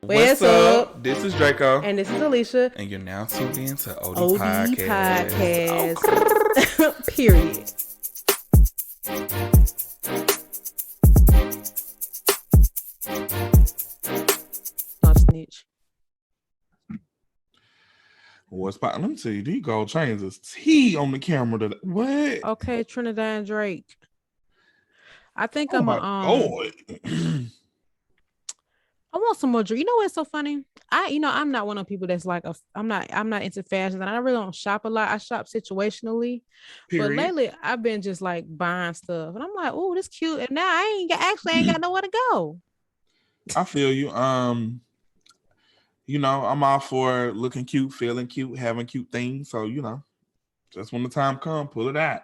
What's up? This is Draco. And this is Alicia. And you're now tuned in to OD Podcast. Oh. Period. Not snitch. What's poppin'? Let me tell you, these gold chains is T on the camera today. What? Okay, Trinidad and Drake. I think Oh I'm my a I want some more Drake. You know what's so funny? I'm not one of the people that's like I'm not into fashion, and I really don't shop a lot. I shop situationally. Period. But lately I've been just like buying stuff, and I'm like, oh, this cute. And now I ain't got nowhere to go. I feel you. I'm all for looking cute, feeling cute, having cute things. So, just when the time comes, pull it out.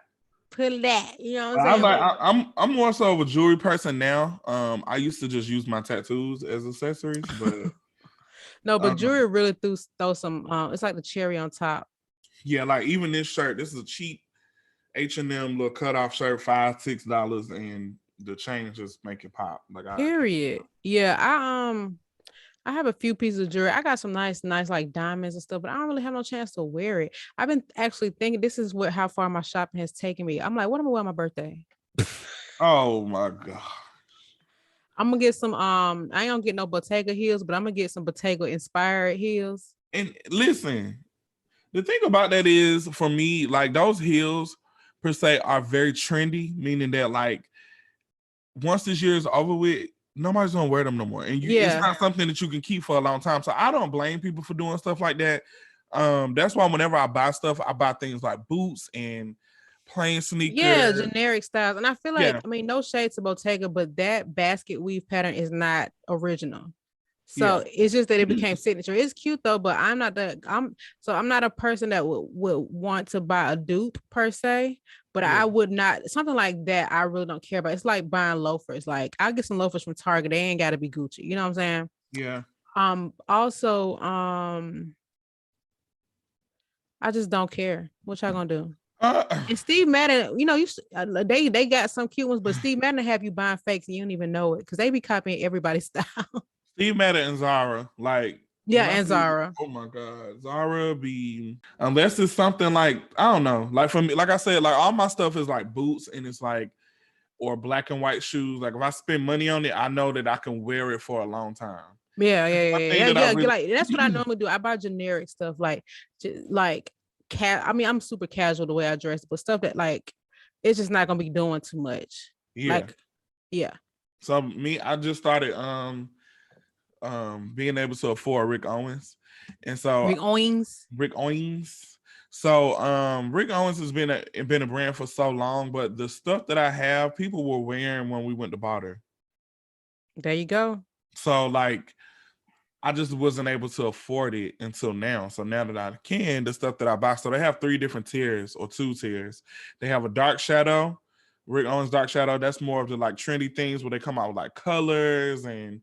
Put that, you know what I'm saying? I'm more so of a jewelry person now. I used to just use my tattoos as accessories, but no, but jewelry really throw some. It's like the cherry on top. Yeah, like even this shirt. This is a cheap H&M little cutoff shirt, $5-6, and the chain just make it pop. Period. Yeah, I have a few pieces of jewelry. I got some nice like diamonds and stuff, but I don't really have no chance to wear it. I've been actually thinking this is how far my shopping has taken me. I'm like, what am I wearing on my birthday? Oh my god. I'm gonna get some I ain't gonna get no Bottega heels, but I'm gonna get some Bottega inspired heels. And listen, the thing about that is, for me, like those heels per se are very trendy, meaning that like once this year is over with, nobody's gonna wear them no more, and it's not something that you can keep for a long time. So I don't blame people for doing stuff like that. That's why whenever I buy stuff, I buy things like boots and plain sneakers, generic styles. And I feel like I mean, no shade to Bottega, but that basket weave pattern is not original. So it's just that it became signature. It's cute though, but I'm not a person that would want to buy a dupe per se. But I would not, something like that I really don't care about. It's like buying loafers. Like I'll get some loafers from Target. They ain't gotta be Gucci. You know what I'm saying? Yeah. Also, I just don't care. What y'all gonna do? And Steve Madden, they got some cute ones, but Steve Madden have you buying fakes and you don't even know it because they be copying everybody's style. Steve Madden and Zara, and Zara. Oh my god, Zara be, unless it's something like, I don't know, like for me, like I said, like all my stuff is like boots and it's like, or black and white shoes. Like if I spend money on it, I know that I can wear it for a long time. Yeah. Like that's what I normally do. I buy generic stuff like I'm super casual the way I dress, but stuff that like it's just not gonna be doing too much. So me, I just started being able to afford Rick Owens. And so Rick Owens. So Rick Owens has been a brand for so long, but the stuff that I have, people were wearing when we went to barter. There you go. So like I just wasn't able to afford it until now. So now that I can, the stuff that I buy, so they have 3 different tiers or 2 tiers. They have a dark shadow, Rick Owens dark shadow. That's more of the like trendy things where they come out with like colors and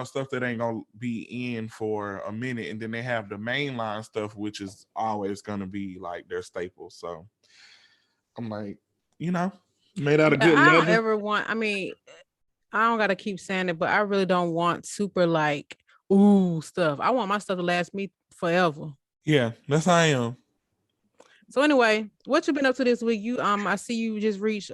stuff that ain't gonna be in for a minute. And then they have the mainline stuff, which is always gonna be like their staple. So I'm like, made out of good leather. I don't ever want, I don't gotta keep saying it, but I really don't want super like stuff. I want my stuff to last me forever. Yeah, that's how I am. So anyway, what you been up to this week? I see you just reached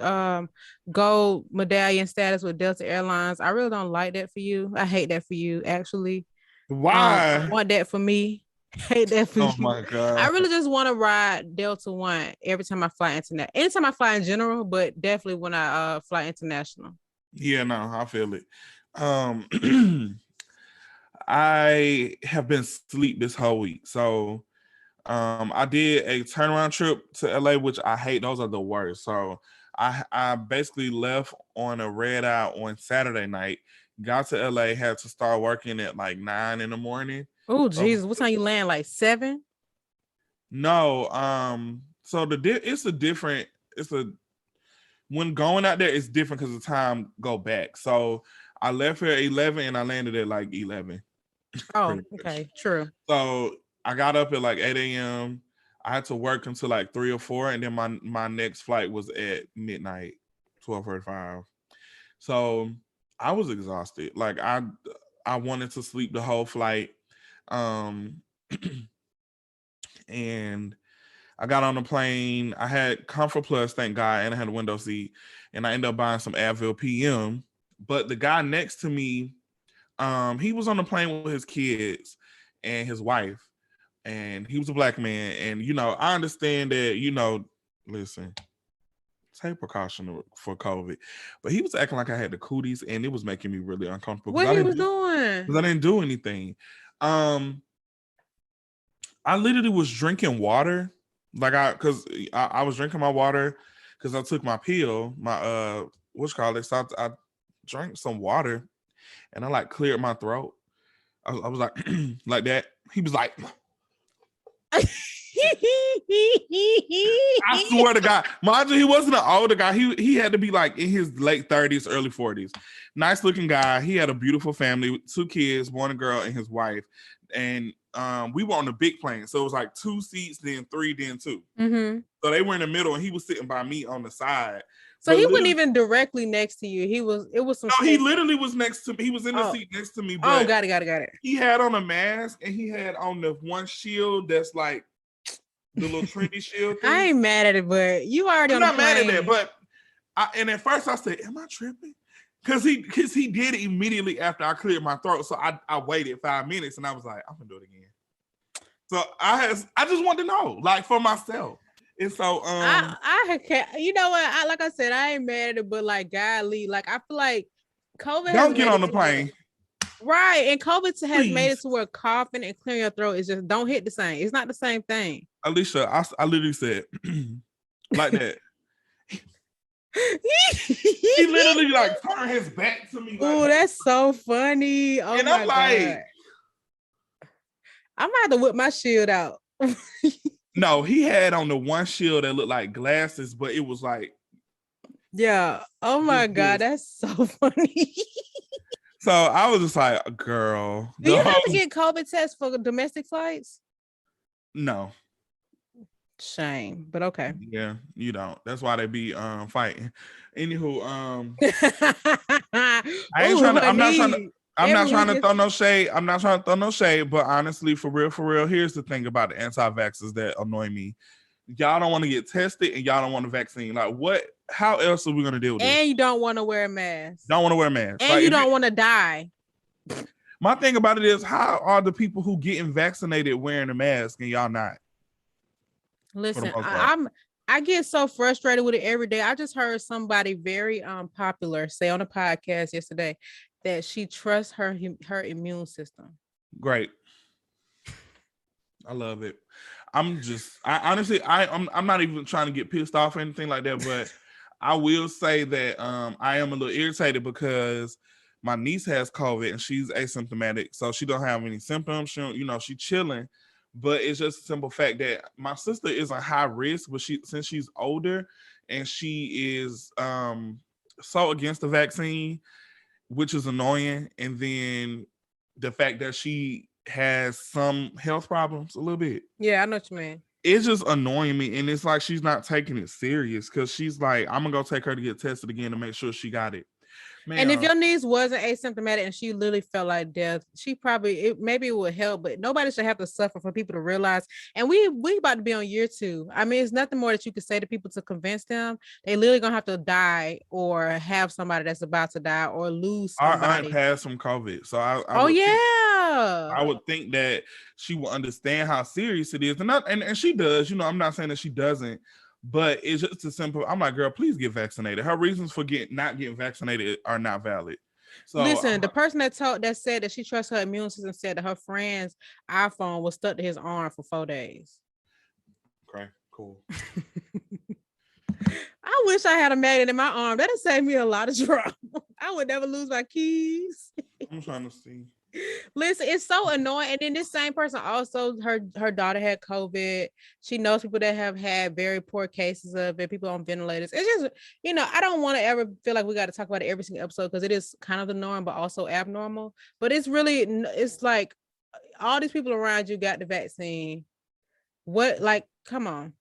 gold medallion status with Delta Airlines. I really don't like that for you. I hate that for you, actually. Why? I want that for me. Hate that for you. Oh my god. I really just want to ride Delta One every time I fly international. Anytime I fly in general, but definitely when I fly international. Yeah, no, I feel it. I have been asleep this whole week. So I did a turnaround trip to LA, which I hate. Those are the worst. So I basically left on a red eye on Saturday night, got to LA, had to start working at like 9 a.m. Oh Jesus, what time you land? Like 7? No, so when going out there, it's different because the time go back. So I left here at 11 and I landed at like 11. Oh, okay, true. So I got up at like 8 a.m. I had to work until like 3 or 4, and then my next flight was at midnight, 12:45. So I was exhausted. Like I wanted to sleep the whole flight. And I got on the plane. I had Comfort Plus, thank God, and I had a window seat. And I ended up buying some Advil PM. But the guy next to me, he was on the plane with his kids and his wife. And he was a black man. And, I understand that, listen, take precaution for COVID. But he was acting like I had the cooties, and it was making me really uncomfortable. What he was doing? Because I didn't do anything. I literally was drinking water. Because I was drinking my water because I took my pill, my so I drank some water, and I cleared my throat. I was like like that. He was like, I swear to God, mind you, he wasn't an older guy. He had to be in his late 30s, early 40s. Nice looking guy. He had a beautiful family, 2 kids, one a girl and his wife. And we were on the big plane, so it was 2 seats, then 3, then 2. Mm-hmm. So they were in the middle, and he was sitting by me on the side. So he wasn't even directly next to you. It was some. No, he literally was next to me. He was in the seat next to me. But got it. He had on a mask, and he had on the one shield that's the little trendy shield thing. I ain't mad at it, but you already. I'm not mad at that, but and at first I said, "Am I tripping?" Because he did it immediately after I cleared my throat. So I waited 5 minutes, and I was like, "I'm gonna do it again." So I just wanted to know, for myself. And so I can't. You know what? Like I said, I ain't mad at it, but golly, I feel like COVID. Don't get on the plane. Right, and COVID has made it to where coughing and clearing your throat is just don't hit the same. It's not the same thing. Alicia, I literally said like that. He literally turned his back to me. Oh, that's so funny. Oh, and I'm God. I'm gonna have to whip my shield out. No, he had on the one shield that looked like glasses, but it was yeah. Oh my God, that's so funny. So I was just like, girl. Do you have to get COVID tests for domestic flights? No. Shame, but okay. Yeah, you don't. That's why they be fighting. Anywho, I'm not trying to throw no shade. I'm not trying to throw no shade, but honestly, for real, here's the thing about the anti-vaxxers that annoy me. Y'all don't want to get tested, and y'all don't want a vaccine. What? How else are we gonna deal with this? And you don't want to wear a mask. Don't want to wear a mask. And you don't want to die. My thing about it is, how are the people who getting vaccinated wearing a mask and y'all not? Listen, I get so frustrated with it every day. I just heard somebody very popular say on a podcast yesterday that she trusts her immune system. Great. I love it. I'm not even trying to get pissed off or anything like that, but I will say that I am a little irritated because my niece has COVID and she's asymptomatic, so she don't have any symptoms. She's chilling. But it's just a simple fact that my sister is a high risk, but since she's older and she is so against the vaccine, which is annoying. And then the fact that she has some health problems a little bit. Yeah, I know what you mean. It's just annoying me. And it's she's not taking it serious because she's like, I'm going to go take her to get tested again to make sure she got it. Man, and if your niece wasn't asymptomatic and she literally felt like death, she probably maybe it would help, but nobody should have to suffer for people to realize. And we about to be on year 2. I mean, it's nothing more that you could say to people to convince them they literally gonna have to die or have somebody that's about to die or lose somebody. Our aunt passed from COVID, so I would think that she will understand how serious it is, and she does. I'm not saying that she doesn't. But it's just a simple. I'm like, girl, please get vaccinated. Her reasons for not getting vaccinated are not valid. So listen, the person that said that she trusts her immune system said that her friend's iPhone was stuck to his arm for 4 days. Okay, cool. I wish I had a magnet in my arm. That'd save me a lot of trouble. I would never lose my keys. I'm trying to see. Listen, it's so annoying. And then this same person also, her daughter had COVID. She knows people that have had very poor cases of it, people on ventilators. It's just, I don't want to ever feel like we got to talk about it every single episode because it is kind of the norm, but also abnormal. But it's like all these people around you got the vaccine. What, come on.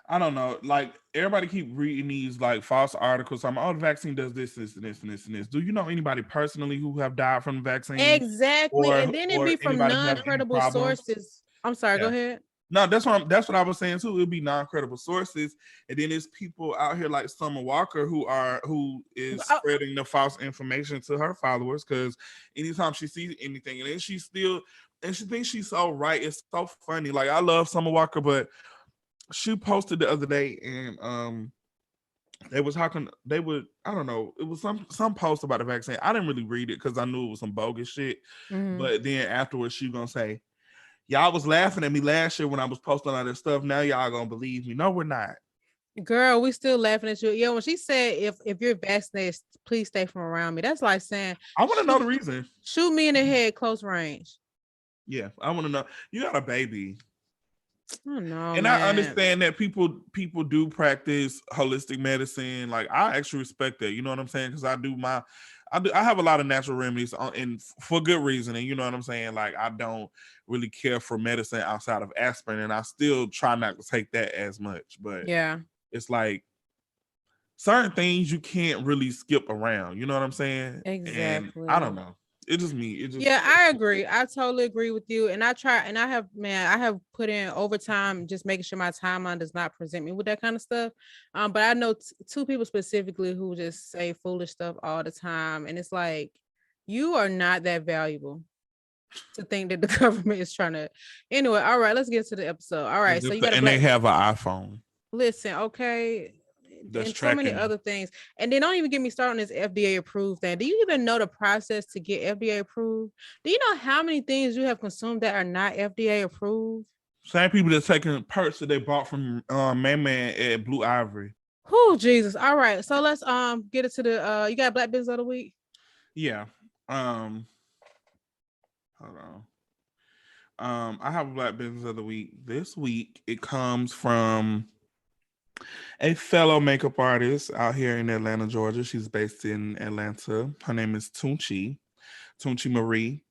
I don't know. Like everybody keep reading these like false articles. I'm, oh, the vaccine does this, this, and this, and this, and this. Do you know anybody personally who have died from the vaccine, Exactly. And then it'd or be from anybody have any non-credible problems? sources. I'm sorry, go Yeah. ahead. No, that's what I was saying too. It'd be non-credible sources, and then there's people out here like Summer Walker who is spreading the false information to her followers because anytime she sees anything, and then she thinks she's so right. It's so funny. Like I love Summer Walker, but she posted the other day, and they was talking. They would, I don't know. It was some post about the vaccine. I didn't really read it because I knew it was some bogus shit. Mm-hmm. But then afterwards, she gonna say, y'all was laughing at me last year when I was posting all this stuff. Now y'all gonna believe me. No, we're not. Girl, we still laughing at you. Yeah, when she said if you're vaccinated, please stay from around me. That's like saying I want to know the reason. Shoot me in the head close range. Yeah, I want to know. You got a baby. Oh no, and man. I understand that people do practice holistic medicine. Like I actually respect that. You know what I'm saying? Because I have a lot of natural remedies and for good reason. And you know what I'm saying? Like I don't really care for medicine outside of aspirin, and I still try not to take that as much. But yeah, it's like certain things you can't really skip around. You know what I'm saying? exactly. And I don't know. It's just me. Yeah, I agree. I totally agree with you. And I have put in overtime just making sure my timeline does not present me with that kind of stuff. But I know two people specifically who just say foolish stuff all the time. And it's like, you are not that valuable to think that the government is trying to. Anyway, all right, let's get to the episode. All right. So you got they have an iPhone. Listen, okay. And so many other things. And then don't even get me started on this FDA approved thing. Do you even know the process to get FDA approved? Do you know how many things you have consumed that are not FDA approved? Same people that's taking perks that they bought from Man at Blue Ivory. Oh, Jesus. All right. So let's get into the you got Black Business of the Week? Yeah. Hold on. I have a Black Business of the Week. This week it comes from a fellow makeup artist out here in Atlanta, Georgia. She's based in Atlanta. Her name is Tunchyy Marie.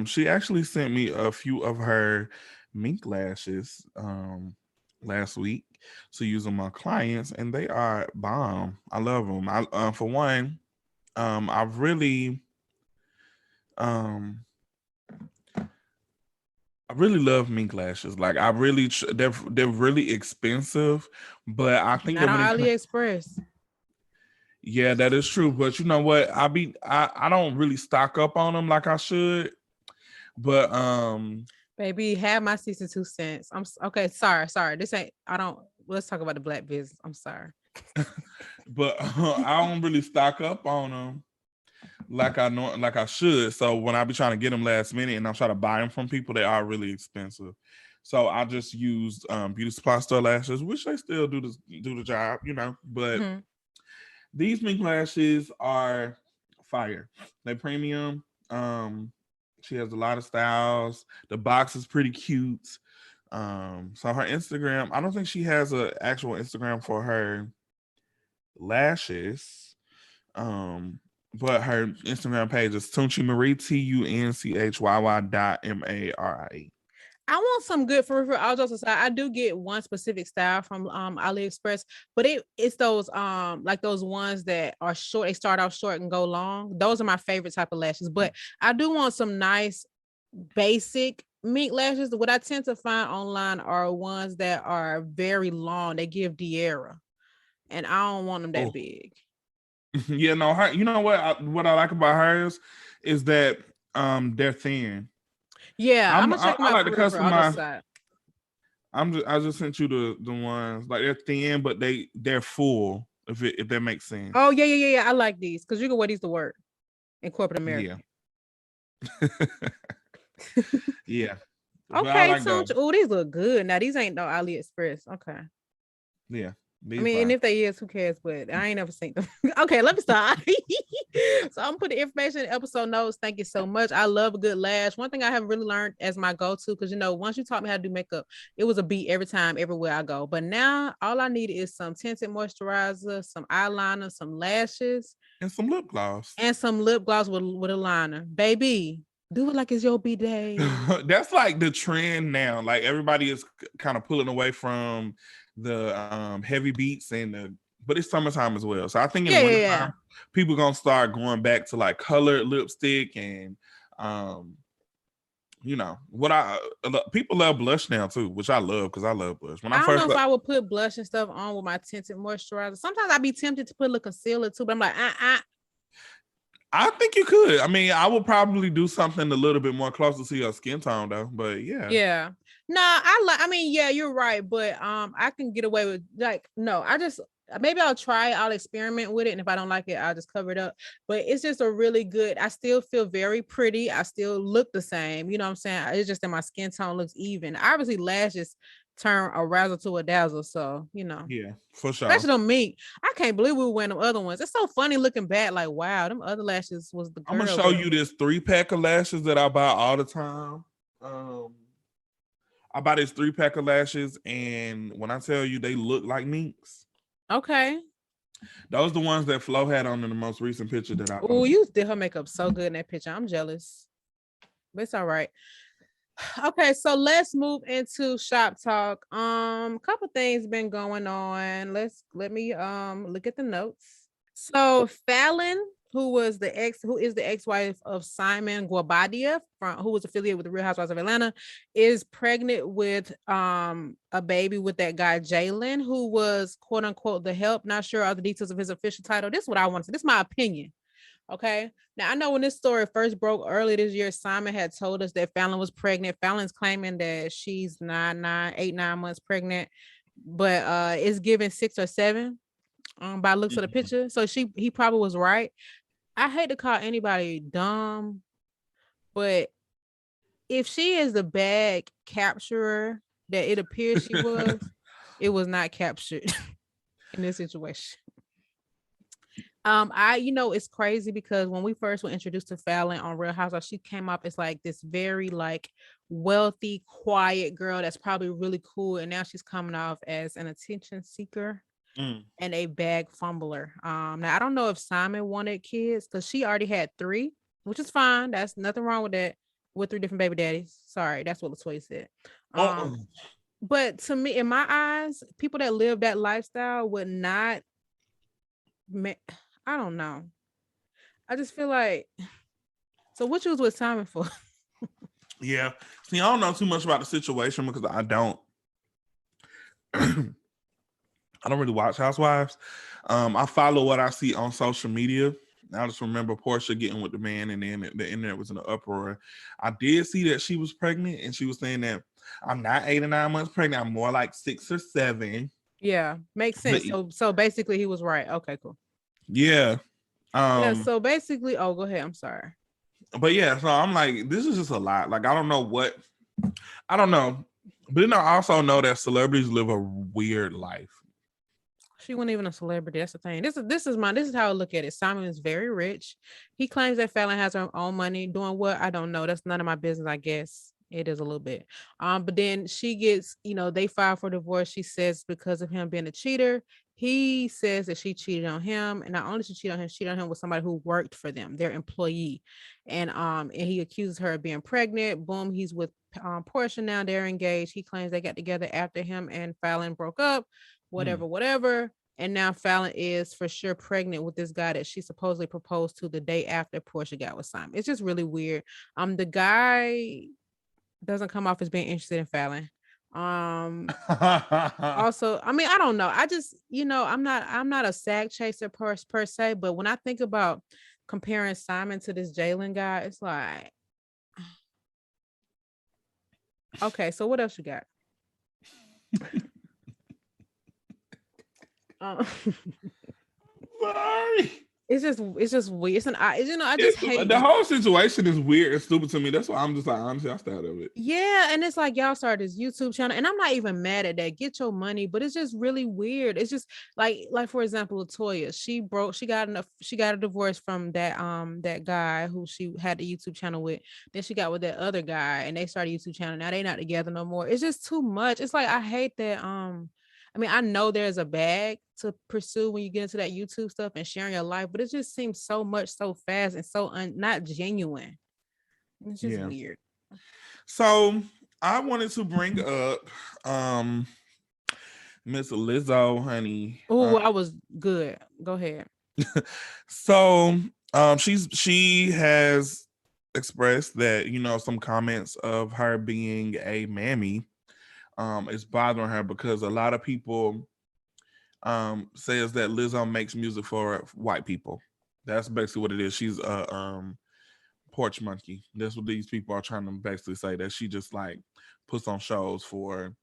She actually sent me a few of her mink lashes last week to use on my clients, and they are bomb. I love them. For one, I've really I really love mink lashes. Like I really, they're really expensive, but I think not on AliExpress. Yeah, that is true. But you know what? I don't really stock up on them like I should. But baby, have my 62 cents. I'm okay. Sorry. This ain't. I don't. Let's talk about the Black business. I'm sorry. But I don't really stock up on them like I should. So when I be trying to get them last minute and I'm trying to buy them from people, they are really expensive. So I just used beauty supply store lashes, which they still do the job, you know. But these mink lashes are fire. They premium. She has a lot of styles. The box is pretty cute. So her Instagram, I don't think she has an actual Instagram for her lashes. But her Instagram page is Tunchyy Marie, TUNCHYY.MARIE. I want some good for all jokes aside. I do get one specific style from AliExpress, but it's those like those ones that are short. They start off short and go long. Those are my favorite type of lashes. But I do want some nice basic mink lashes. What I tend to find online are ones that are very long. They give Diera, and I don't want them that big. Yeah, no, her. You know what I like about hers is that they're thin. Yeah, I'm gonna check them out. I like the customize. I just sent you the ones like they're thin, but they're full. If that makes sense. Oh yeah. I like these because you can wear these to work in corporate America. Yeah. Yeah. Okay, like so these look good. Now these ain't no AliExpress. Okay. Yeah. I mean, and if they is, who cares? But I ain't never seen them. Okay, let me start. So I'm putting information in episode notes. Thank you so much. I love a good lash. One thing I haven't really learned as my go-to, because once you taught me how to do makeup, it was a beat every time, everywhere I go. But now all I need is some tinted moisturizer, some eyeliner, some lashes, and some lip gloss. And some lip gloss with a liner. Baby, Do it like it's your B-day. That's like the trend now. Like everybody is kind of pulling away from the heavy beats but it's summertime as well. So I think in the wintertime, people gonna start going back to like colored lipstick and people love blush now too, which I love because I love blush. I don't know if I would put blush and stuff on with my tinted moisturizer. Sometimes I'd be tempted to put a concealer too, but I'm like, I think you could. I mean, I would probably do something a little bit more closer to your skin tone though. But yeah. Yeah. No, you're right. But I can get away with maybe I'll try it, I'll experiment with it. And if I don't like it, I'll just cover it up. But it's just a really good, I still feel very pretty. I still look the same. You know what I'm saying? It's just that my skin tone looks even. Obviously, lashes turn a razzle to a dazzle. So, Yeah, for sure. Especially on Mink. I can't believe we were wearing them other ones. It's so funny looking back. Like, wow, them other lashes was the girl. I'm gonna show you this 3-pack of lashes that I buy all the time. I buy this 3-pack of lashes, and when I tell you they look like Minks. Okay. Those the ones that Flo had on in the most recent picture that I posted. Oh, you did her makeup so good in that picture. I'm jealous. But it's all right. Okay, so let's move into shop talk. Couple things been going on. Let me look at the notes. So Falynn, who is the ex-wife of Simon Guobadia, who was affiliated with the Real Housewives of Atlanta, is pregnant with a baby with that guy Jaylen, who was quote unquote the help. Not sure all the details of his official title. This is what I want to say. This is my opinion. Okay. Now I know when this story first broke early this year, Simon had told us that Falynn was pregnant. Fallon's claiming that she's 9 months pregnant, but it's given 6 or 7 by looks of the picture. So he probably was right. I hate to call anybody dumb, but if she is the bag capturer that it appears she was, it was not captured in this situation. It's crazy because when we first were introduced to Falynn on Real Housewives, she came up as like this very like wealthy, quiet girl that's probably really cool, and now she's coming off as an attention seeker and a bag fumbler. Now I don't know if Simon wanted kids because she already had 3, which is fine. That's nothing wrong with that. With 3 different baby daddies. Sorry, that's what Latoya said. But to me, in my eyes, people that live that lifestyle would not. I don't know. I just feel like. So what you was with Simon for? Yeah. See, I don't know too much about the situation because I don't. I don't really watch Housewives. I follow what I see on social media. I just remember Portia getting with the man, and then the internet was in an uproar. I did see that she was pregnant, and she was saying that I'm not 8 or 9 months pregnant. I'm more like 6 or 7. Yeah, makes sense. So basically, he was right. Okay, cool. Yeah. So basically, go ahead. I'm sorry. But yeah, so I'm like, this is just a lot. Like, I don't know. But then I also know that celebrities live a weird life. She wasn't even a celebrity. That's the thing. This is how I look at it. Simon is very rich. He claims that Falynn has her own money. Doing what? I don't know. That's none of my business, I guess. It is a little bit. But then she gets, they filed for divorce. She says because of him being a cheater. He says that she cheated on him, and not only she cheated on him with somebody who worked for them, their employee, and he accuses her of being pregnant. Boom, he's with Portia now. They're engaged. He claims they got together after him and Falynn broke up. Whatever. And now Falynn is for sure pregnant with this guy that she supposedly proposed to the day after Portia got with Simon. It's just really weird. The guy doesn't come off as being interested in Falynn. Also, I mean, I don't know. I just, I'm not a sag chaser per se, but when I think about comparing Simon to this Jaylen guy, it's like, okay, so what else you got? Sorry. It's just weird. I just hate the whole situation is weird and stupid to me. That's why I'm just like, honestly, I stay out of it. Yeah, and it's like y'all started this YouTube channel, and I'm not even mad at that. Get your money, but it's just really weird. It's just like for example, Latoya, she got a divorce from that guy who she had the YouTube channel with. Then she got with that other guy, and they started a YouTube channel. Now they not together no more. It's just too much. It's like I hate that. I mean, I know there's a bag to pursue when you get into that YouTube stuff and sharing your life, but it just seems so much so fast and so not genuine. It's just weird. So I wanted to bring up Miss Lizzo, honey. Oh, I was good. Go ahead. So she has expressed that, you know, some comments of her being a mammy is bothering her because a lot of people says that Lizzo makes music for white people. That's basically what it is. She's a porch monkey. That's what these people are trying to basically say, that she just like puts on shows for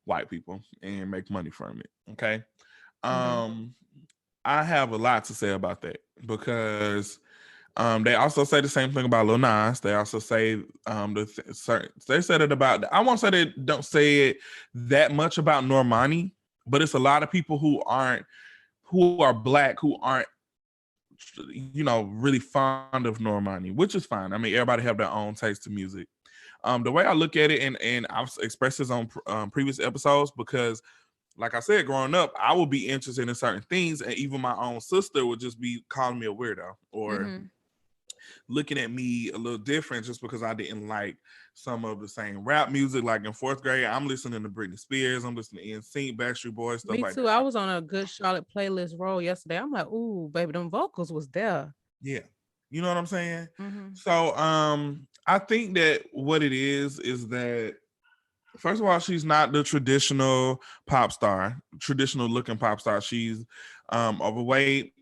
white people and make money from it. Okay. I have a lot to say about that because they also say the same thing about Lil Nas. They also say they said it about. I won't say they don't say it that much about Normani, but it's a lot of people who are black who aren't, you know, really fond of Normani, which is fine. I mean, everybody have their own taste in music. The way I look at it, and I've expressed this on previous episodes, because like I said, growing up, I would be interested in certain things, and even my own sister would just be calling me a weirdo or looking at me a little different just because I didn't like some of the same rap music. Like in fourth grade, I'm listening to Britney Spears, I'm listening to NSYNC, Backstreet Boys, stuff like that. Me too. I was on a Good Charlotte playlist roll yesterday. I'm like, ooh, baby, them vocals was there. Yeah. You know what I'm saying? So I think that what it is that, first of all, she's not the traditional pop star, traditional looking pop star. She's overweight.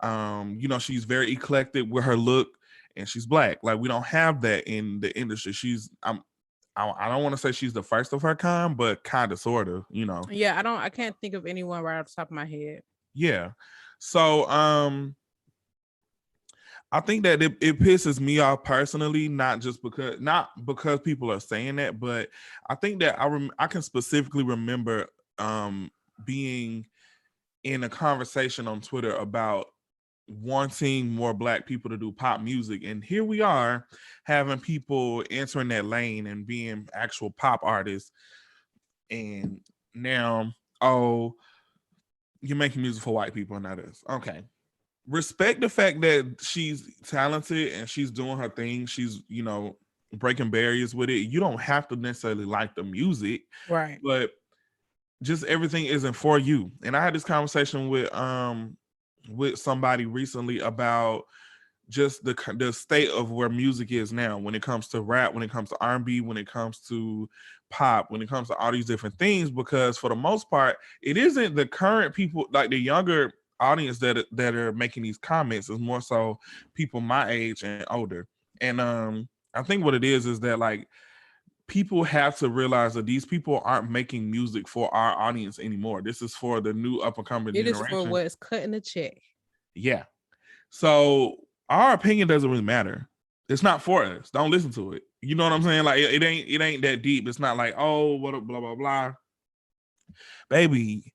You know, she's very eclectic with her look, and she's black. Like, we don't have that in the industry. I don't want to say she's the first of her kind, but kind of, sort of, you know. Yeah, I can't think of anyone right off the top of my head. Yeah. So I think that it pisses me off personally, not because people are saying that, but I think that I can specifically remember being in a conversation on Twitter about wanting more black people to do pop music, and here we are having people entering that lane and being actual pop artists, and now, oh, you're making music for white people, and that is okay. Respect the fact that she's talented and she's doing her thing. She's, you know, breaking barriers with it. You don't have to necessarily like the music, right? But just everything isn't for you. And I had this conversation with somebody recently about just the state of where music is now when it comes to rap, when it comes to R&B, when it comes to pop, when it comes to all these different things, because for the most part, it isn't the current people, like the younger audience that are making these comments, is more so people my age and older. And I think what it is that, like, people have to realize that these people aren't making music for our audience anymore. This is for the new up and coming generation. It is for what's cutting the check. Yeah. So our opinion doesn't really matter. It's not for us. Don't listen to it. You know what I'm saying? Like, it ain't that deep. It's not like, oh, what a blah blah blah. Baby,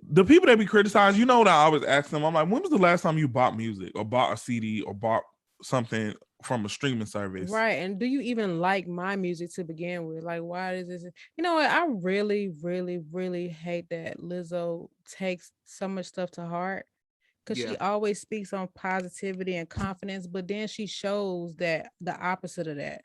the people that be criticized, you know what I always ask them? I'm like, when was the last time you bought music or bought a CD or bought something from a streaming service? Right. And do you even like my music to begin with? Like, why is this? You know what? I really, really, really hate that Lizzo takes so much stuff to heart, because she always speaks on positivity and confidence, but then she shows that the opposite of that.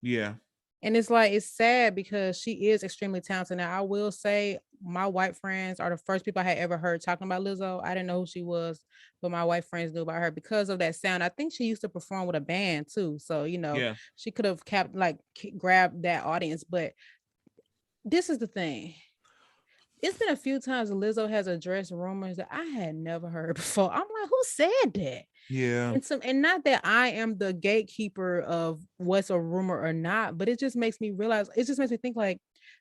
Yeah. And it's like, it's sad because she is extremely talented. Now, I will say my white friends are the first people I had ever heard talking about Lizzo. I didn't know who she was, but my white friends knew about her because of that sound. I think she used to perform with a band too. So, you know, she could have grabbed that audience. But this is the thing. It's been a few times Lizzo has addressed rumors that I had never heard before. I'm like, who said that? Yeah. And not that I am the gatekeeper of what's a rumor or not, but it just makes me realize, it just makes me think, like,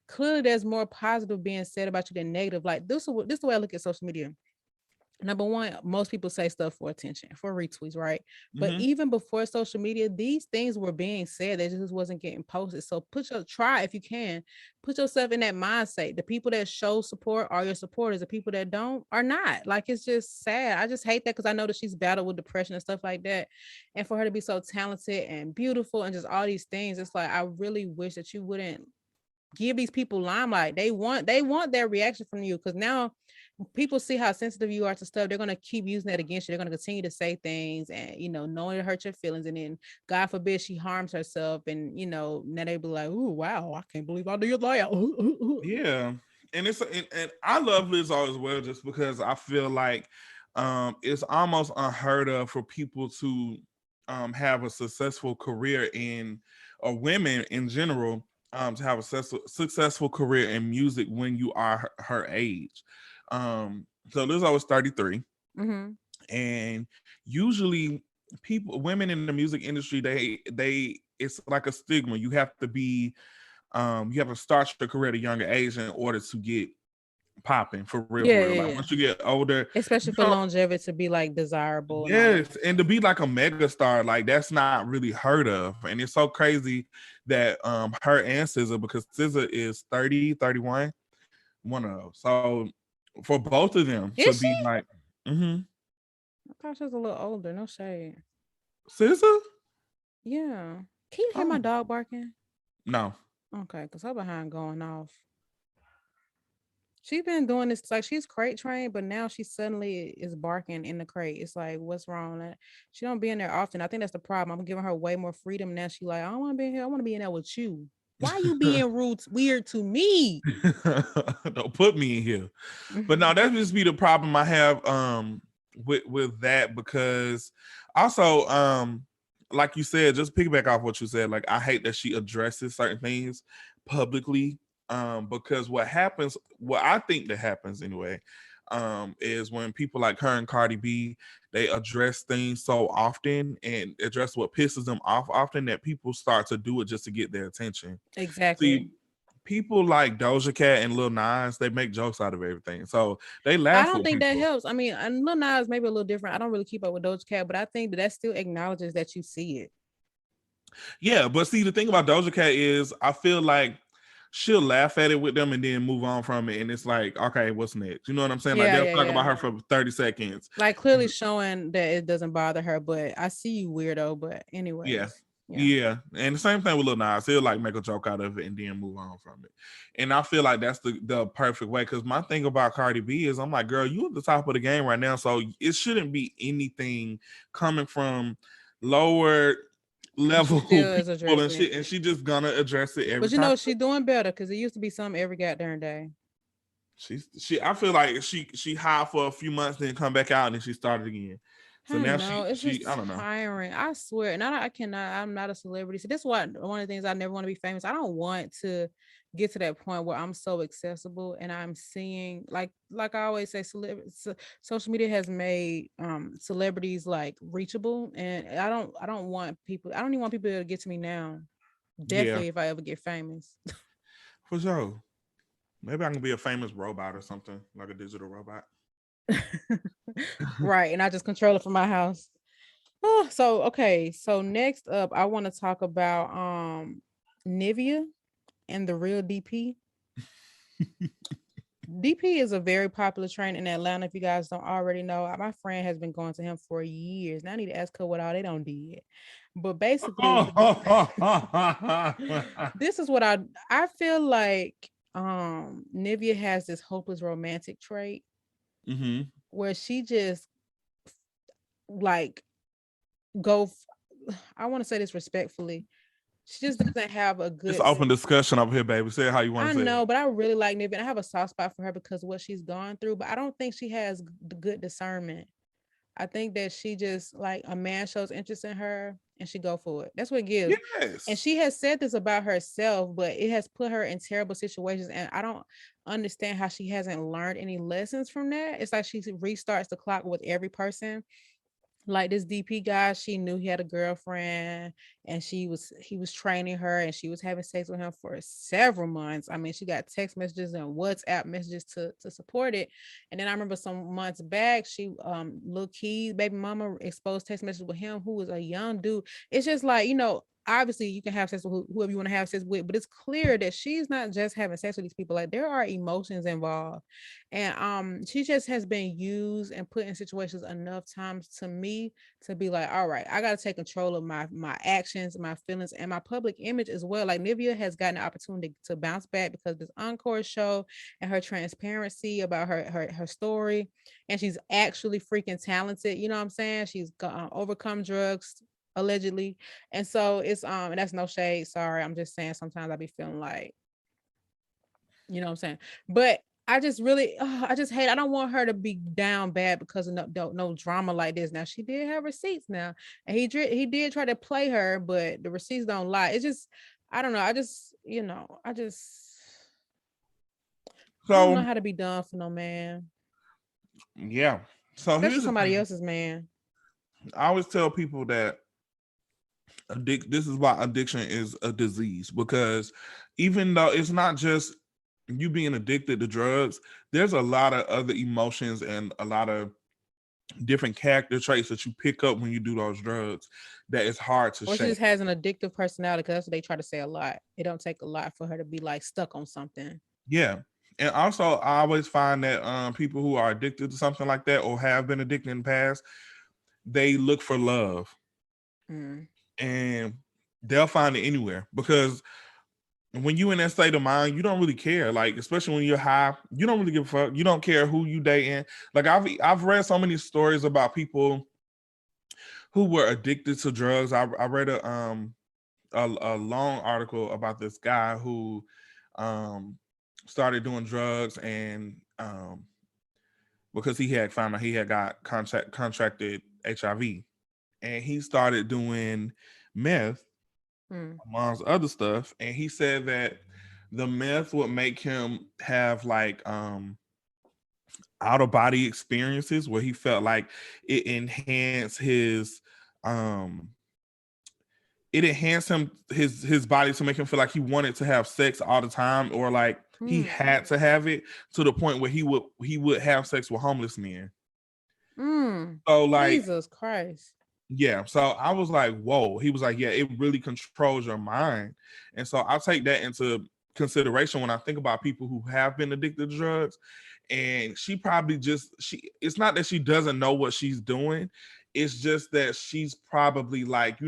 clearly there's more positive being said about you than negative. Like, this is the way I look at social media. Number one, most people say stuff for attention, for retweets, right? But even before social media, these things were being said. They just wasn't getting posted. So try, if you can, put yourself in that mindset. The people that show support are your supporters. The people that don't are not. Like, it's just sad. I just hate that, because I know that she's battled with depression and stuff like that. And for her to be so talented and beautiful and just all these things, it's like, I really wish that you wouldn't give these people limelight. They want their reaction from you, because now people see how sensitive you are to stuff, they're going to keep using that against you. They're going to continue to say things and, knowing it hurts your feelings. And then God forbid she harms herself. And, now they be like, oh, wow, I can't believe I did that. Yeah. And I love Lizzo as well, just because I feel like it's almost unheard of for people to have a successful career or women in general, to have a successful career in music when you are her age. So Lizzo is 33. Mm-hmm. And usually women in the music industry, it's like a stigma. You have to start your career at a younger age in order to get popping for real, for real. Like once you get older, especially for longevity to be like desirable. Yes, and to be like a mega star, like that's not really heard of. And it's so crazy that her and SZA, because SZA is 30, 31, one of those. So for both of them to be like, I thought she was a little older, no shade. SZA? Yeah. Can you hear my dog barking? No. Okay, because her behind going off. She's been doing this, like she's crate trained, but now she suddenly is barking in the crate. It's like, what's wrong? She don't be in there often. I think that's the problem. I'm giving her way more freedom now. She like, I don't want to be in here. I want to be in there with you. Why are you being weird to me? Don't put me in here. But no, that just be the problem I have with that, because also like you said, just piggyback off what you said, like I hate that she addresses certain things publicly, because what I think that happens anyway, is when people like her and Cardi B, they address things so often and address what pisses them off often, that people start to do it just to get their attention. Exactly. See, people like Doja Cat and Lil Nas, they make jokes out of everything, so they laugh. I don't think that helps. I mean, and Lil Nas maybe a little different. I don't really keep up with Doja Cat, but I think that still acknowledges that you see it. Yeah, but see, the thing about Doja Cat is, I feel like she'll laugh at it with them and then move on from it, and it's like, okay, what's next? You know what I'm saying? Like they'll talk about her for 30 seconds, like clearly showing that it doesn't bother her. But I see you, weirdo. But anyway. Yeah. And the same thing with Lil Nas. He'll like make a joke out of it and then move on from it. And I feel like that's the perfect way. Because my thing about Cardi B is, I'm like, girl, you at the top of the game right now, so it shouldn't be anything coming from lower level people and shit. And she just gonna address it every time. But she's doing better, because it used to be something every goddamn day. I feel like she high for a few months, then come back out, and then she started again. So now it's just I don't know. Tiring. I swear. And I cannot. I'm not a celebrity. So this is one of the things I never want to be famous. I don't want to get to that point where I'm so accessible and I'm seeing like I always say, social media has made celebrities like reachable, and I don't want people. I don't even want people to get to me now. Definitely, if I ever get famous. For sure. Maybe I can be a famous robot or something, like a digital robot. Right, and I just control it from my house. So next up I want to talk about Nivea and the real DP. DP is a very popular trainer in Atlanta. If you guys don't already know, my friend has been going to him for years. Now I need to ask her what all they don't did. But basically, this is what I feel like. Nivea has this hopeless romantic trait, where she just like I want to say this respectfully. She just doesn't have a good. It's open discussion over here, baby. Say it how you want to say. I know, but I really like Nivea. I have a soft spot for her because of what she's gone through. But I don't think she has good discernment. I think that she just like a man shows interest in her and she go for it. That's what it gives. Yes. And she has said this about herself, but it has put her in terrible situations. And I don't understand how she hasn't learned any lessons from that. It's like she restarts the clock with every person. Like this DP guy, she knew he had a girlfriend and he was training her and she was having sex with him for several months. I mean, she got text messages and WhatsApp messages to support it. And then I remember some months back, she Lil Key baby mama exposed text messages with him, who was a young dude. It's just like, obviously you can have sex with whoever you want to have sex with, but it's clear that she's not just having sex with these people. Like there are emotions involved, and she just has been used and put in situations enough times to me to be like, all right, I got to take control of my actions, my feelings, and my public image as well. Like Nivea has gotten an opportunity to bounce back because this Encore show and her transparency about her story, and she's actually freaking talented. You know what I'm saying? She's overcome drugs allegedly, and so it's and that's no shade. Sorry, I'm just saying sometimes I be feeling like, you know what I'm saying, but I just really, I just hate. I don't want her to be down bad because of no drama like this. Now she did have receipts now, and he did try to play her, but the receipts don't lie. It's just, I don't know. I just, I don't know So how to be done for no man, yeah. So especially here's the somebody thing. else's man. I always tell people that this is why addiction is a disease, because even though it's not just you being addicted to drugs, there's a lot of other emotions and a lot of different character traits that you pick up when you do those drugs that it's hard to Or she shake. just has an addictive personality, because that's what they try to say a lot. It don't take a lot for her to be like stuck on something. Yeah. And also I always find that people who are addicted to something like that or have been addicted in the past, they look for love. And they'll find it anywhere, because when you in that state of mind, you don't really care. Like, especially when you're high, you don't really give a fuck. You don't care who you dating. Like I've read so many stories about people who were addicted to drugs. I read a long article about this guy who um started doing drugs, and because he had found out he had got contracted HIV, and he started doing meth amongst other stuff, and he said that the meth would make him have like out of body experiences where he felt like it enhanced um it enhanced his body to make him feel like he wanted to have sex all the time, or like he had to have it, to the point where he would have sex with homeless men. So like, Jesus Christ. yeah, so I was like, whoa. He was like, yeah, it really controls your mind. And so I take that into consideration when I think about people who have been addicted to drugs. And she probably it's not that she doesn't know what she's doing. It's just that she's probably like,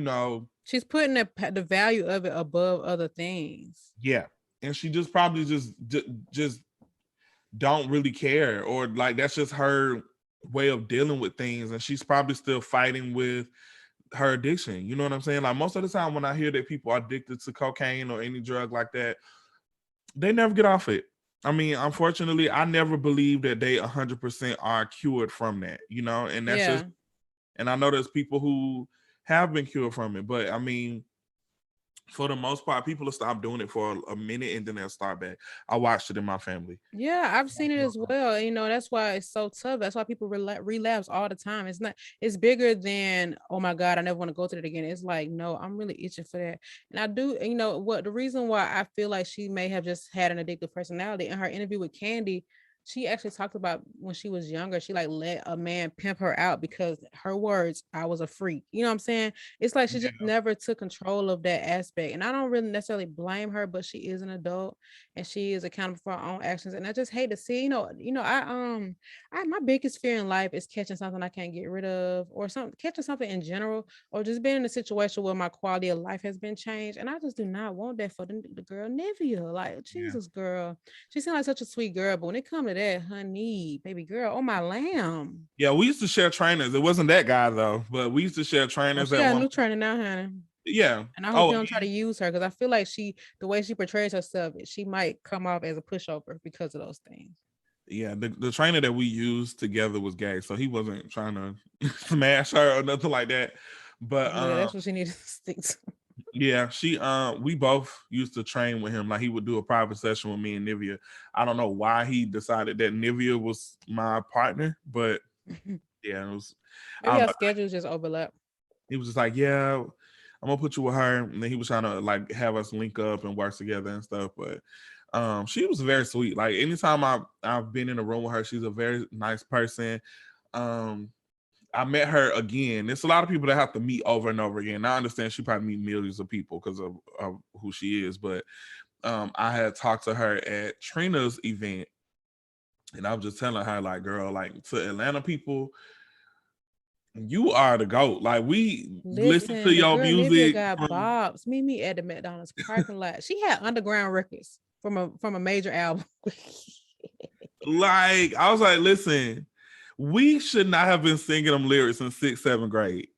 she's putting the value of it above other things. yeah. And she just probably just don't really care, or like that's just her way of dealing with things. And she's probably still fighting with her addiction. You know what I'm saying? Like most of the time when I hear that people are addicted to cocaine or any drug like that, they never get off it. I mean, unfortunately, I never believe that they 100% are cured from that, and that's just, and I know there's people who have been cured from it, but I mean, for the most part, people will stop doing it for a minute and then they'll start back. I watched it in my family. Yeah, I've seen it as well. That's why it's so tough. That's why people relapse all the time. It's bigger than, oh my God, I never want to go through it again. It's like, no, I'm really itching for that. And I do, the reason why I feel like she may have just had an addictive personality. In her interview with Candy, she actually talked about when she was younger, she like let a man pimp her out because her words, I was a freak. You know what I'm saying? It's like she just never took control of that aspect. And I don't really necessarily blame her, but she is an adult and she is accountable for her own actions. And I just hate to see, my biggest fear in life is catching something I can't get rid of, or catching something in general, or just being in a situation where my quality of life has been changed. And I just do not want that for the girl Nivea. Like, Jesus, girl. She seemed like such a sweet girl, but when it comes to that, honey, baby girl, oh my lamb. Yeah, we used to share trainers. It wasn't that guy though, but we used to share trainers. She got a new trainer now, honey. Yeah. And I hope you don't try to use her, because I feel like the way she portrays herself, she might come off as a pushover because of those things. Yeah, the trainer that we used together was gay, so he wasn't trying to smash her or nothing like that. But that's what she needed to stick to. Yeah, we both used to train with him. Like he would do a private session with me and Nivea. I don't know why he decided that Nivea was my partner, but yeah, it was. Maybe our schedules just overlap. He was just like, yeah, I'm gonna put you with her, and then he was trying to like have us link up and work together and stuff. But she was very sweet. Like anytime I've been in a room with her, she's a very nice person. I met her again. There's a lot of people that have to meet over and over again. I understand she probably meet millions of people because of who she is, but I had talked to her at Trina's event, and I was just telling her, like, girl, like, to Atlanta people, you are the GOAT. Like, we listen to the your girl Nivea music. got bobs. Meet me at the McDonald's parking lot. She had underground records from a major album. Like, I was like, listen, we should not have been singing them lyrics in 6th, 7th grade.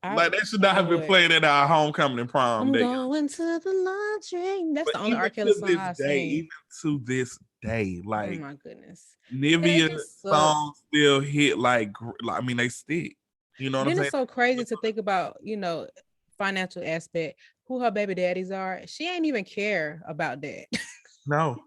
Like, they should not have been playing at our homecoming and prom. I'm going to the laundry. That's the only R. Kelly song I sing. Even to this day, like, oh my goodness, Nivea songs still hit like I mean, they stick. You know what I'm saying? It's so crazy to think about, financial aspect, who her baby daddies are. She ain't even care about that. No.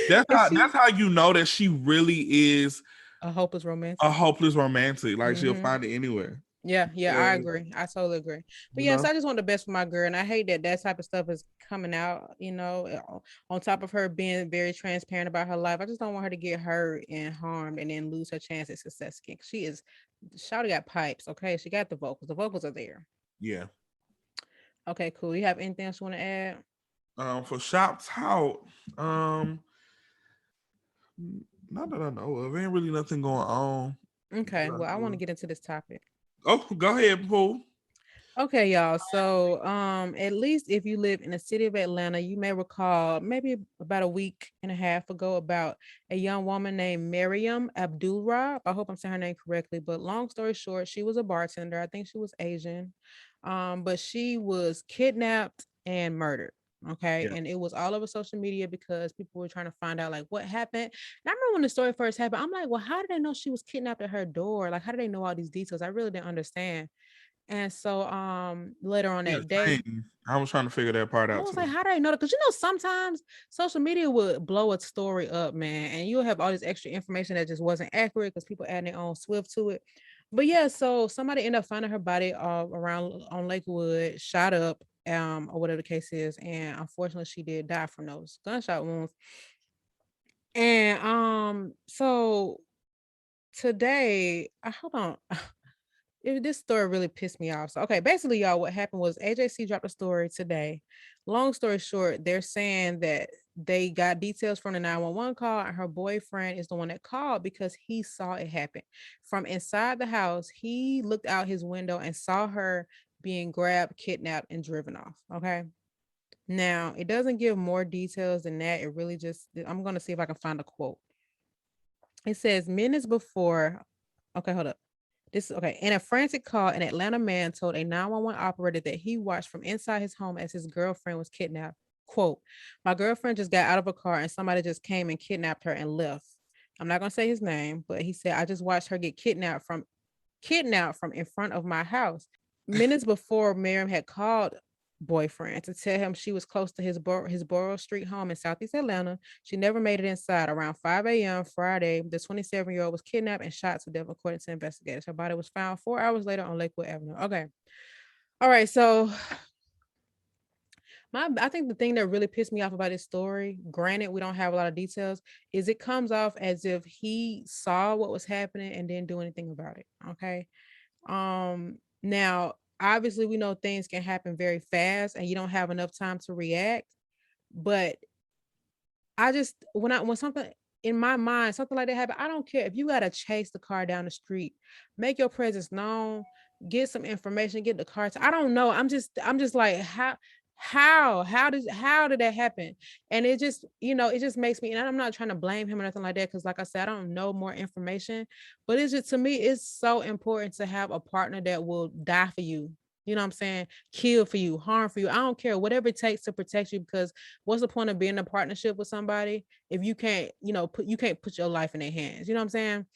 That's how you know that she really is a hopeless romantic. Like, she'll find it anywhere. Yeah, I agree. I totally agree. But yes, I just want the best for my girl, and I hate that type of stuff is coming out. On top of her being very transparent about her life, I just don't want her to get hurt and harmed, and then lose her chance at success again. Shawty got pipes. Okay, she got the vocals. The vocals are there. Yeah. Okay, cool. You have anything else you want to add? For Shop Tout, not that I know of. Ain't really nothing going on. Okay, well, I want to get into this topic. Oh, go ahead, Pooh. Okay, y'all. So, at least if you live in the city of Atlanta, you may recall maybe about a week and a half ago about a young woman named Mariam Abdulrab. I hope I'm saying her name correctly, but long story short, she was a bartender. I think she was Asian, but she was kidnapped and murdered. Okay. Yeah. And it was all over social media because people were trying to find out like what happened. And I remember when the story first happened, I'm like, well, how did they know she was kidnapped at her door? Like, how did they know all these details? I really didn't understand. And so later on that day, I was trying to figure that part out. I was like, how do I know that? Because sometimes social media would blow a story up, man, and you'll have all this extra information that just wasn't accurate because people add their own swift to it. But yeah, so somebody ended up finding her body around on Lakewood, shot up, or whatever the case is, and unfortunately, she did die from those gunshot wounds. And so today, hold on. This story really pissed me off. So, okay, basically, y'all, what happened was AJC dropped a story today. Long story short, they're saying that they got details from the 911 call, and her boyfriend is the one that called because he saw it happen. From inside the house, he looked out his window and saw her being grabbed, kidnapped, and driven off. Okay. Now, it doesn't give more details than that. It really just, I'm going to see if I can find a quote. It says, minutes before, okay, hold up. In a frantic call, an Atlanta man told a 911 operator that he watched from inside his home as his girlfriend was kidnapped. Quote, my girlfriend just got out of a car and somebody just came and kidnapped her and left. I'm not going to say his name, but he said, I just watched her get kidnapped from in front of my house. Minutes before, Mariam had called boyfriend to tell him she was close to his Borough Street home in Southeast Atlanta. She never made it inside. Around 5 a.m. Friday, the 27-year-old was kidnapped and shot to death, according to investigators. Her body was found 4 hours later on Lakewood Avenue. Okay. All right. So I think the thing that really pissed me off about this story, granted, we don't have a lot of details, is it comes off as if he saw what was happening and didn't do anything about it. Okay. Now, obviously, we know things can happen very fast and you don't have enough time to react. But I just, when something in my mind, something like that happened, I don't care if you got to chase the car down the street, make your presence known, get some information, get the car. I don't know. I'm just like, how did that happen? And it just, it just makes me, and I'm not trying to blame him or nothing like that, because like I said, I don't know more information, but it's just, to me, it's so important to have a partner that will die for you. You know what I'm saying? Kill for you, harm for you. I don't care, whatever it takes to protect you, because what's the point of being in a partnership with somebody if you can't, you can't put your life in their hands. You know what I'm saying?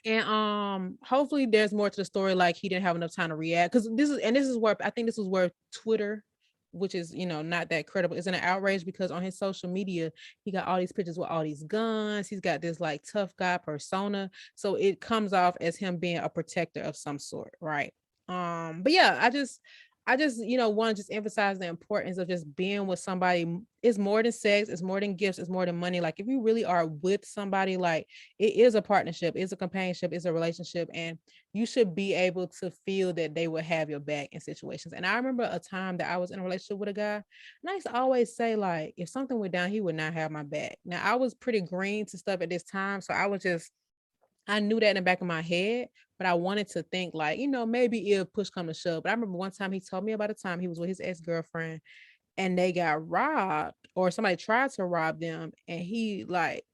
And hopefully there's more to the story, like he didn't have enough time to react, because this is where I think this is where Twitter, which is, not that credible, is an outrage, because on his social media, he got all these pictures with all these guns. He's got this like tough guy persona. So it comes off as him being a protector of some sort. Right. But yeah, I just, want to just emphasize the importance of just being with somebody. It's more than sex, it's more than gifts, it's more than money. Like if you really are with somebody, like it is a partnership, it's a companionship, it's a relationship, and you should be able to feel that they will have your back in situations. And I remember a time that I was in a relationship with a guy, and I used to always say, like, if something went down, he would not have my back. Now I was pretty green to stuff at this time, so I knew that in the back of my head, but I wanted to think like, maybe if push come to shove. But I remember one time he told me about a time he was with his ex-girlfriend and they got robbed, or somebody tried to rob them. And he like,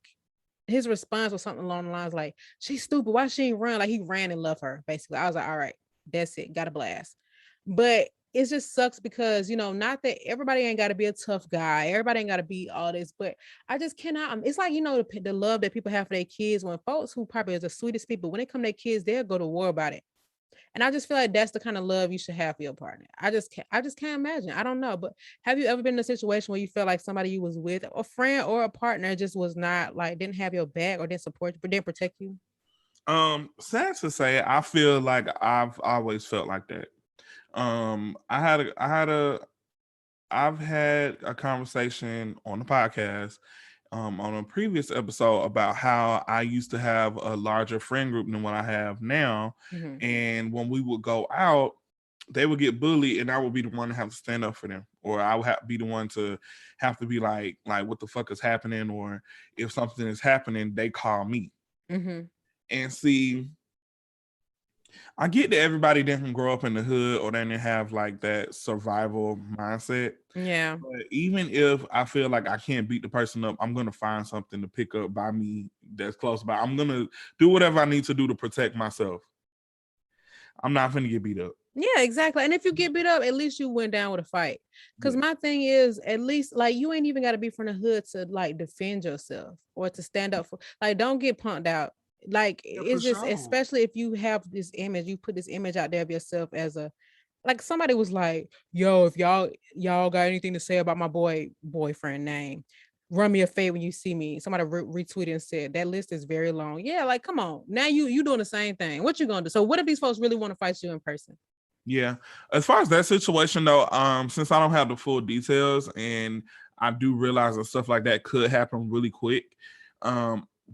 his response was something along the lines like, she's stupid. Why she ain't run? Like he ran and left her, basically. I was like, all right, that's it. Got a blast. But it just sucks because, not that everybody ain't got to be a tough guy. Everybody ain't got to be all this, but I just cannot. It's like, the love that people have for their kids, when folks who probably is the sweetest people, when they come to their kids, they'll go to war about it. And I just feel like that's the kind of love you should have for your partner. I just can't imagine. I don't know. But have you ever been in a situation where you felt like somebody you was with, a friend or a partner, just was not like, didn't have your back or didn't support you, but didn't protect you? Sad to say, I feel like I've always felt like that. I've had a conversation on the podcast, on a previous episode about how I used to have a larger friend group than what I have now. Mm-hmm. And when we would go out, they would get bullied and I would be the one to have to stand up for them, or I would be the one to have to be like, what the fuck is happening? Or if something is happening, they call me. Mm-hmm. And see, I get that everybody didn't grow up in the hood or they didn't have like that survival mindset. Yeah. But even if I feel like I can't beat the person up, I'm going to find something to pick up by me that's close by. I'm going to do whatever I need to do to protect myself. I'm not going to get beat up. Yeah, exactly. And if you get beat up, at least you went down with a fight. Because my thing is, at least like you ain't even got to be from the hood to like defend yourself or to stand up for, like, don't get punked out. Like it's just sure. Especially if you have this image, you put this image out there of yourself as a, like somebody was like, yo, if y'all got anything to say about my boyfriend name, run me a favor when you see me. Somebody retweeted and said that list is very long. Yeah, like come on, now you doing the same thing. What you gonna do? So what if these folks really want to fight you in person? Yeah, as far as that situation though, since I don't have the full details and I do realize that stuff like that could happen really quick.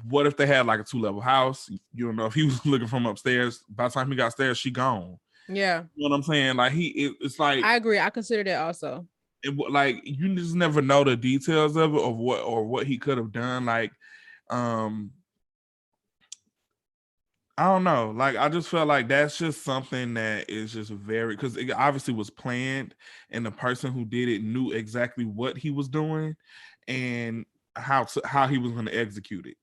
What if they had like a 2-level house? You don't know if he was looking from upstairs. By the time he got upstairs, she gone. Yeah, you know what I'm saying? Like it's like I agree. I consider that also. Like you just never know the details of it of what he could have done. Like, I don't know. Like, I just felt like that's just something that is just very, because it obviously was planned, and the person who did it knew exactly what he was doing and how he was going to execute it.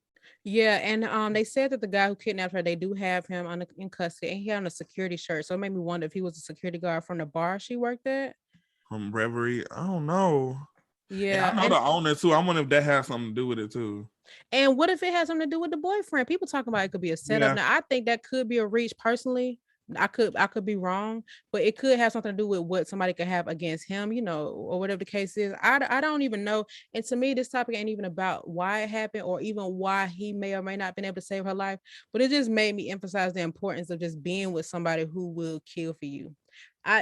Yeah, and they said that the guy who kidnapped her, they do have him in custody, and he had on a security shirt. So it made me wonder if he was a security guard from the bar she worked at. From Reverie, I don't know. Yeah, and I know the owner too. I wonder if that has something to do with it too. And what if it has something to do with the boyfriend? People talking about it could be a setup. Yeah. Now, I think that could be a reach personally. I could be wrong, but it could have something to do with what somebody could have against him, or whatever the case is. I don't even know. And to me, this topic ain't even about why it happened or even why he may or may not been able to save her life. But it just made me emphasize the importance of just being with somebody who will kill for you.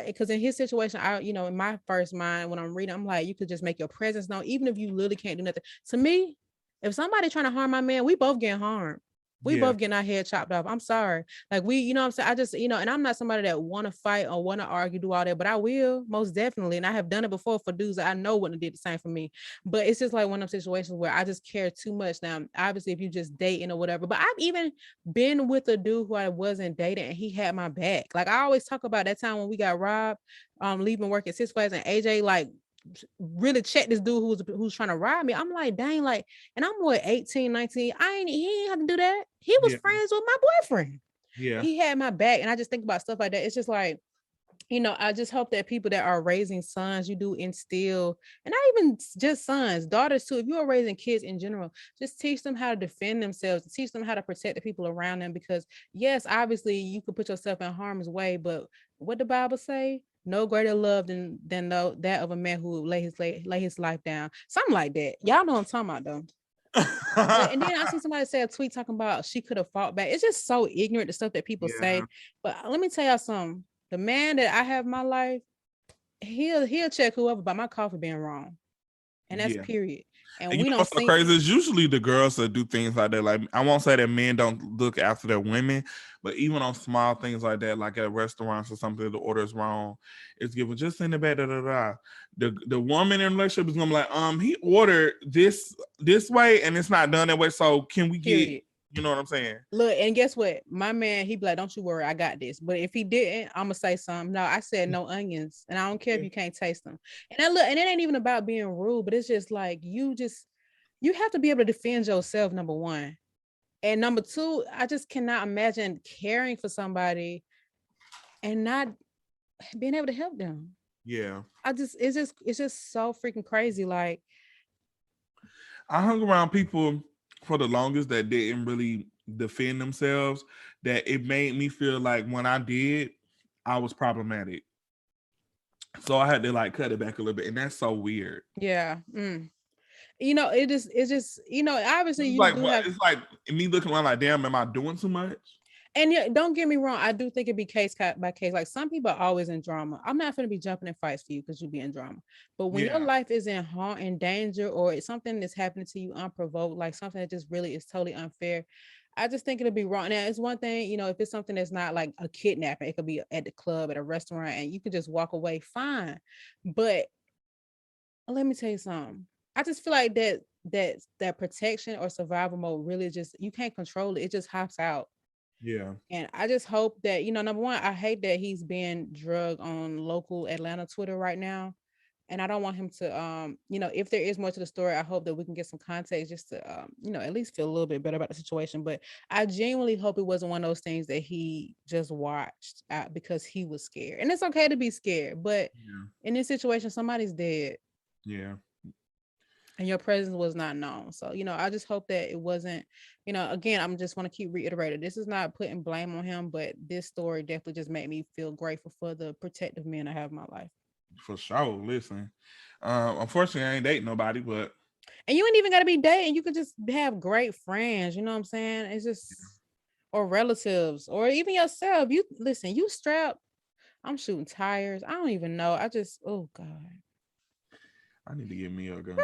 Because in his situation, in my first mind, when I'm reading, I'm like, you could just make your presence known, even if you literally can't do nothing. To me, if somebody trying to harm my man, we both getting harmed. We both getting our head chopped off. I'm sorry. Like what I'm saying? I just, and I'm not somebody that want to fight or want to argue, do all that, but I will most definitely. And I have done it before for dudes that I know wouldn't have did the same for me. But it's just like one of those situations where I just care too much. Now, obviously, if you just dating or whatever, but I've even been with a dude who I wasn't dating and he had my back. Like I always talk about that time when we got robbed, leaving work at Six Flags, and AJ like really check this dude who's trying to rob me. I'm like, dang, like, and I'm 18, 19. He ain't have to do that. He was friends with my boyfriend. Yeah. He had my back. And I just think about stuff like that. It's just like, I just hope that people that are raising sons, you do instill, and not even just sons, daughters too. If you are raising kids in general, just teach them how to defend themselves, teach them how to protect the people around them. Because yes, obviously you could put yourself in harm's way, but what the Bible say? No greater love than that of a man who lay his life down. Something like that. Y'all know what I'm talking about though. And then I see somebody say a tweet talking about she could have fought back. It's just so ignorant, the stuff that people say. But let me tell y'all something. The man that I have in my life, he'll check whoever by my coffee being wrong, and that's period. And you we know don't what's so see crazy? It's usually the girls that do things like that. Like, I won't say that men don't look after their women, but even on small things like that, like at restaurants or something, the order is wrong, it's given just in the back, The woman in the relationship is gonna be like, he ordered this way and it's not done that way. So can we get, you know what I'm saying? Look, and guess what? My man, he be like, don't you worry, I got this. But if he didn't, I'm gonna say something. No, I said no onions, and I don't care if you can't taste them. And I look, and it ain't even about being rude, but it's just like you have to be able to defend yourself, number one. And number two, I just cannot imagine caring for somebody and not being able to help them. Yeah. It's just so freaking crazy. Like, I hung around people for the longest that didn't really defend themselves, that it made me feel like when I did, I was problematic. So I had to like cut it back a little bit. And that's so weird. Yeah. You know, it's just, you know, obviously you like, do have. It's like me looking around like, damn, am I doing too much? And yeah, don't get me wrong, I do think it'd be case by case. Like, some people are always in drama. I'm not gonna be jumping in fights for you because you be in drama. But when your life is in harm and danger, or it's something that's happening to you unprovoked, like something that just really is totally unfair, I just think it'll be wrong. Now, it's one thing, you know, if it's something that's not like a kidnapping, it could be at the club, at a restaurant, and you could just walk away, fine. But let me tell you something. I just feel like that protection or survival mode really just, you can't control it. It just hops out. Yeah. And I just hope that, you know, number one, I hate that he's being drugged on local Atlanta Twitter right now. And I don't want him to, you know, if there is more to the story, I hope that we can get some context just to, you know, at least feel a little bit better about the situation. But I genuinely hope it wasn't one of those things that he just watched because he was scared. And it's okay to be scared, but in this situation, somebody's dead. Yeah. And your presence was not known. So, you know, I just hope that it wasn't, you know, again, I'm just want to keep reiterating, this is not putting blame on him, but this story definitely just made me feel grateful for the protective men I have in my life. For sure. Listen, unfortunately, I ain't dating nobody, but. And you ain't even got to be dating. You could just have great friends. You know what I'm saying? It's just, or relatives, or even yourself. You listen, you strapped. I'm shooting tires. I don't even know. Oh God. I need to get me a gun.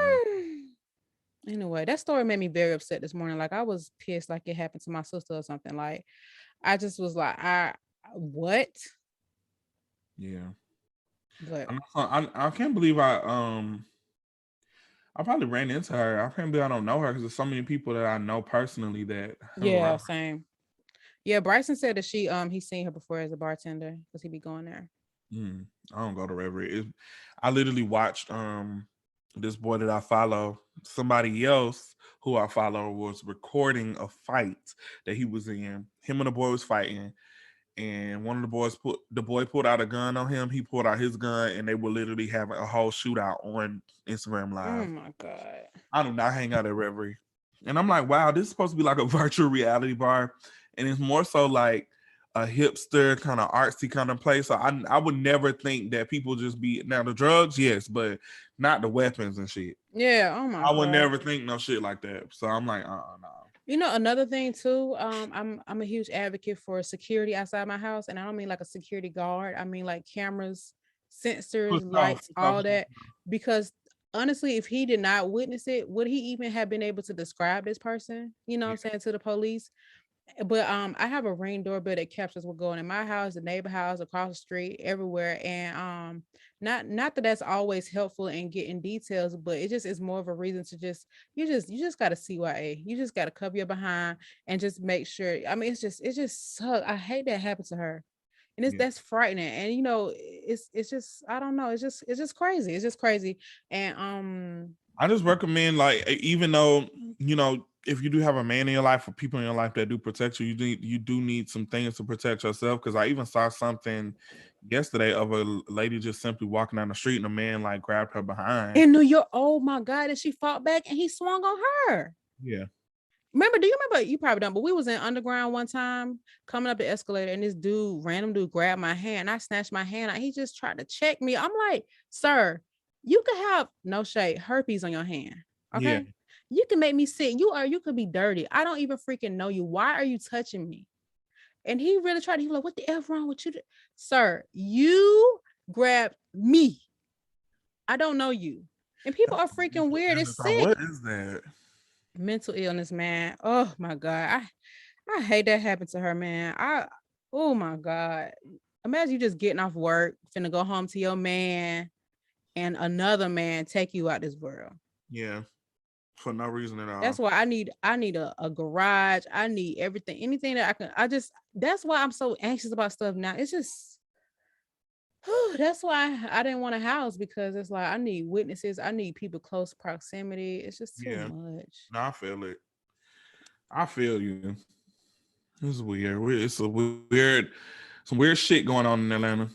Anyway, that story made me very upset this morning. Like, I was pissed like it happened to my sister or something. Like, I just was like, what? Yeah. But I can't believe I probably ran into her. I can't believe I don't know her because there's so many people that I know personally that. Yeah, same. Yeah, Bryson said that he's seen her before as a bartender because he be going there. I don't go to Reverie. I literally watched this boy that I follow, somebody else who I follow was recording a fight that he was in. Him and the boy was fighting, and one of the boy pulled out a gun on him. He pulled out his gun, and they were literally having a whole shootout on Instagram Live. Oh my God. I do not hang out at Reverie. And I'm like, wow, this is supposed to be like a virtual reality bar. And it's more so like a hipster kind of artsy kind of place. So I would never think that people just be, now the drugs, yes, but not the weapons and shit. Yeah. Oh my God. I would never think no shit like that. So I'm like, no. You know, another thing too, I'm a huge advocate for security outside my house. And I don't mean like a security guard. I mean like cameras, sensors, lights, all that. Because honestly, if he did not witness it, would he even have been able to describe this person, you know what I'm saying, to the police? But I have a Ring doorbell that captures what's going in my house, the neighbor house, across the street, everywhere. And not that that's always helpful in getting details, but it just is more of a reason to you just got to CYA. You just got to cover your behind and just make sure. I mean, it just sucks. I hate that happened to her. And that's frightening. And you know, it's just, I don't know, it's just crazy. It's just crazy. And I just recommend, like, even though, you know, if you do have a man in your life or people in your life that do protect you, you do need some things to protect yourself. Because I even saw something yesterday of a lady just simply walking down the street and a man like grabbed her behind. In New York, oh my God, and she fought back and he swung on her. Yeah. Do you remember? You probably don't, but we was in Underground one time coming up the escalator, and this random dude grabbed my hand. I snatched my hand out. He just tried to check me. I'm like, sir, you could have, no shade, herpes on your hand. Okay. Yeah. You can make me sick. You could be dirty. I don't even freaking know you. Why are you touching me? And he really tried. He was like, what the F wrong with you? Sir, you grabbed me. I don't know you. And people are freaking weird. It's sick. What is that? Mental illness, man. Oh my God. I hate that happened to her, man. Oh my God. Imagine you just getting off work, finna go home to your man, and another man take you out this world. Yeah. For no reason at all. That's why I need a garage. I need everything, anything that I can. That's why I'm so anxious about stuff now. It's just, that's why I didn't want a house, because it's like I need witnesses. I need people close proximity. It's just too much. No, I feel it. I feel you. It's weird. It's some weird shit going on in Atlanta.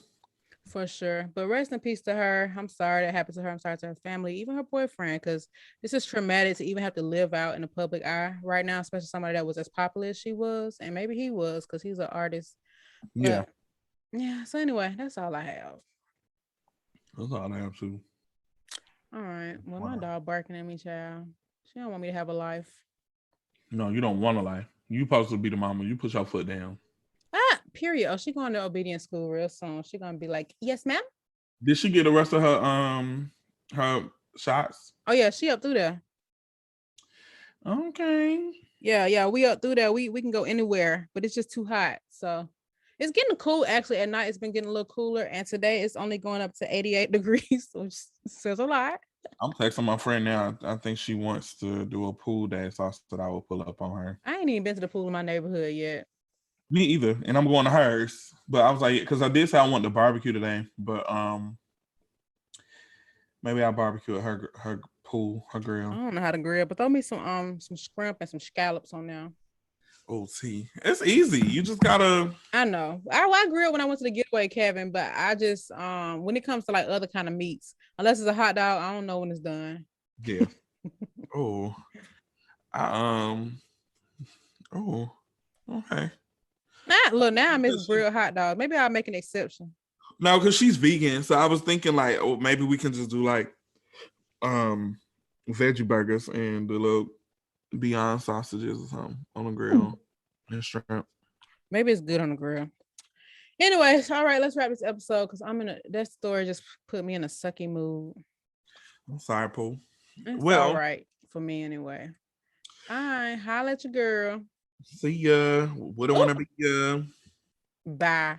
For sure. But rest in peace to her. I'm sorry that happened to her. I'm sorry to her family, even her boyfriend, because this is traumatic to even have to live out in the public eye right now, especially somebody that was as popular as she was. And maybe he was, because he's an artist. Yeah. But, yeah. So anyway, that's all I have. That's all I have too. All right. Well, my dog barking at me, child. She don't want me to have a life. No, you don't want a life. You supposed to be the mama. You put your foot down. Period. Oh, she going to obedience school real soon. She gonna be like, yes, ma'am. Did she get the rest of her shots? Oh yeah, she up through there. Okay. Yeah, we up through there. We can go anywhere, but it's just too hot. So it's getting cool actually. At night it's been getting a little cooler, and today it's only going up to 88 degrees, which says a lot. I'm texting my friend now. I think she wants to do a pool day, so I said I will pull up on her. I ain't even been to the pool in my neighborhood yet. Me either, and I'm going to hers. But I was like, because I did say I want to barbecue today, but maybe I'll barbecue at her pool, her grill. I don't know how to grill, but throw me some shrimp and some scallops on there. Oh, see, it's easy. You just gotta. I know. I grilled when I went to the getaway cabin, but I just when it comes to like other kind of meats, unless it's a hot dog, I don't know when it's done. Yeah. Oh. Oh. Okay. Look, now I miss grilled hot dog. Maybe I'll make an exception. No, because she's vegan, so I was thinking like, oh, maybe we can just do like veggie burgers and the little Beyond sausages or something on the grill and shrimp. Maybe it's good on the grill. Anyways, all right, let's wrap this episode, because that story just put me in a sucky mood. I'm sorry, Pooh. It's all right for me anyway. All right, holla at your girl. See ya. Wouldn't want to be Bye.